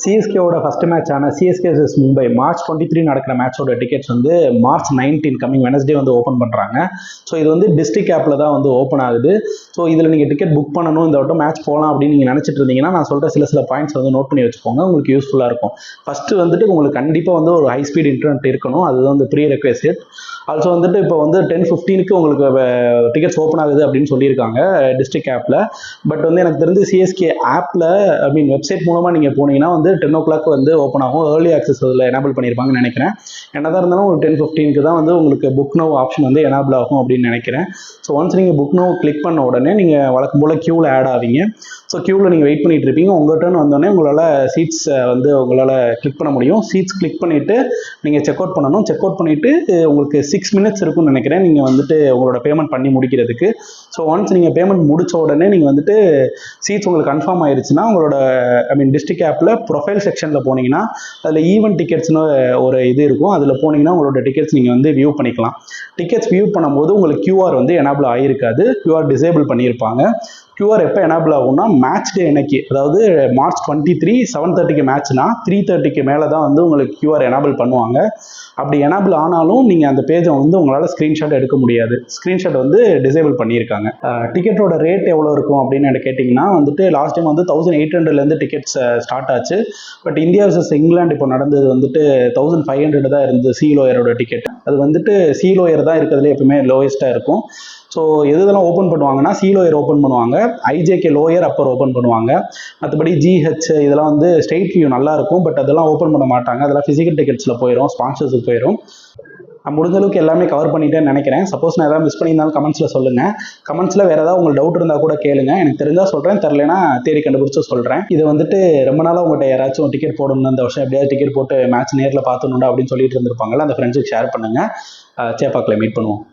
சிஎஸ்கேவோட first மேட்சான CSK vs Mumbai March 23 நடக்கிற மேட்சோட டிக்கெட்ஸ் வந்து மார்ச் 19 கமிங் வெனஸ்டே வந்து ஓப்பன் பண்ணுறாங்க. ஸோ இது வந்து டிஸ்ட்ரிக்ட் ஆப்பில் தான் வந்து ஓப்பன் ஆகுது. ஸோ இதில் நீங்கள் டிக்கெட் புக் பண்ணணும், இந்த வட்டம் மேட்ச் போகலாம் அப்படின்னு நீங்கள் நினச்சிட்டு இருந்தீங்கன்னா நான் சொல்கிற சில பாயிண்ட்ஸ் வந்து நோட் பண்ணி வச்சுக்கோங்க, உங்களுக்கு யூஸ்ஃபுல்லாக இருக்கும். ஃபஸ்ட்டு வந்துட்டு உங்களுக்கு கண்டிப்பாக வந்து ஒரு ஹை ஸ்பீட் இன்டர்நெட் இருக்கணும், அது வந்து ப்ரீ ரெக்வெஸ்ட். ஆல்சோ வந்துட்டு இப்போ வந்து 10:15 உங்களுக்கு டிக்கெட்ஸ் ஓப்பன் ஆகுது அப்படின்னு சொல்லியிருக்காங்க டிஸ்ட்ரிக்ட் ஆப்பில். பட் வந்து எனக்கு தெரிஞ்சு சிஎஸ்கே ஆப்பில் வெப்சைட் மூலமாக நீங்கள் போனீங்கன்னா வந்து 10 o'clock வந்து ஓப்பன் ஆகும். ஏர்லி ஆக்சஸ் அதில் எனேபிள் பண்ணியிருப்பாங்கன்னு நினைக்கிறேன். என்னதான் இருந்தாலும் உங்களுக்கு 10:15 தான் வந்து உங்களுக்கு புக் நோ ஆப்ஷன் வந்து எனேபிள் ஆகும் அப்படின்னு நினைக்கிறேன். ஸோ ஒன்ஸ் நீங்கள் புக் நோ கிளிக் பண்ண உடனே நீங்கள் வழக்கம் போல் க்யூவில் ஆட் ஆவீங்க. ஸோ க்யூவில் நீங்கள் வெயிட் பண்ணிட்டு இருப்பீங்க. உங்கள் டர்ன் வந்தோடனே உங்களால் சீட்ஸ் வந்து உங்களால் கிளிக் பண்ண முடியும். சீட்ஸ் கிளிக் பண்ணிவிட்டு நீங்கள் செக் அவுட் பண்ணணும். செக் அவுட் பண்ணிவிட்டு உங்களுக்கு 6 minutes இருக்குன்னு நினைக்கிறேன் நீங்கள் வந்துட்டு உங்களோட பேமெண்ட் பண்ணி முடிக்கிறதுக்கு. ஸோ ஒன்ஸ் நீங்கள் பேமெண்ட் முடிச்ச உடனே நீங்கள் வந்துட்டு சீட்ஸ் உங்களுக்கு கன்ஃபார்ம் ஆயிடுச்சுன்னா உங்களோட டிஸ்ட்ரிக்ட் ஆப்பில் ப்ரொஃபைல் செக்ஷனில் போனீங்கன்னா அதில் ஈவென்ட் டிக்கெட்ஸ்னு ஒரு இது இருக்கும். அதில் போனீங்கன்னா உங்களோட டிக்கெட்ஸ் நீங்கள் வந்து வியூ பண்ணிக்கலாம். டிக்கெட்ஸ் வியூ பண்ணும்போது உங்களுக்கு QR வந்து எனேபிள் ஆகிருக்காது, QR டிசேபிள் பண்ணியிருப்பாங்க. QR எப்போ எனேபிள் ஆகும்னா மேட்ச் டே அன்னைக்கு, அதாவது மார்ச் 23 7:30 மேட்ச்னா 3:30 மேலே தான் வந்து உங்களுக்கு QR எனேபிள் பண்ணுவாங்க. அப்படி எனேபிள் ஆனாலும் நீங்கள் அந்த பேஜை வந்து உங்களால் ஸ்க்ரீன்ஷாட் எடுக்க முடியாது. ஸ்க்ரீன்ஷாட் வந்து டிசேபிள் பண்ணியிருக்காங்க. டிக்கெட்டோட ரேட் எவ்வளோ இருக்கும் அப்படின்னு எனக்கு கேட்டிங்கன்னா வந்துட்டு லாஸ்ட் டைம் வந்து 1800 டிக்கெட்ஸ் ஸ்டார்ட் ஆச்சு. பட் இந்தியா vs இங்கிலாந்து இப்போ நடந்தது வந்துட்டு 1500 தான் இருந்தது சி லோயரோட டிக்கெட். அது வந்துட்டு சி லோயர் தான் இருக்கிறதுல எப்பவுமே லோயஸ்ட்டாக இருக்கும். ஸோ எதெல்லாம் ஓப்பன் பண்ணுவாங்கன்னா சி லோயர் ஓப்பன் பண்ணுவாங்க, ஐஜேகே லோயர் அப்பர் ஓப்பன் பண்ணுவாங்க. மற்றபடி ஜிஹெச் இதெல்லாம் வந்து ஸ்ட்ரெயிட் வியூ நல்லா இருக்கும், பட் அதெல்லாம் ஓப்பன் பண்ண மாட்டாங்க. அதெல்லாம் ஃபிசிக்கல் டிக்கெட்ஸில் போயிடும், ஸ்பான்சர்ஸுக்கு போயிடும். முடிஞ்ச அளவுக்கு எல்லாமே கவர் பண்ணிட்டேன்னு நினைக்கிறேன். சப்போஸ் நான் ஏதாவது மிஸ் பண்ணியிருந்தாலும் கமெண்ட்ஸில் சொல்லுங்கள். கமெண்ட்ஸில் வேறு ஏதாவது உங்களுக்கு டவுட் இருந்தால் கூட கேளுங்க, எனக்கு தெரிஞ்சால் சொல்கிறேன், தெரிலனா தேடி கண்டுபிடிச்சு சொல்கிறேன். இது வந்துட்டு ரொம்ப நாளாக உங்கள்கிட்ட யாராச்சும் டிக்கெட் போடணும், இந்த வருஷம் எப்படியாவது டிக்கெட் போட்டு மேட்ச் நேரில் பார்த்துணுண்டா அப்படின்னு சொல்லிட்டு இருந்திருப்பாங்கல்ல, அந்த ஃப்ரெண்ட்ஸுக்கு ஷேர் பண்ணுங்கள். சேப்பாக்கில் மீட் பண்ணுவோம்.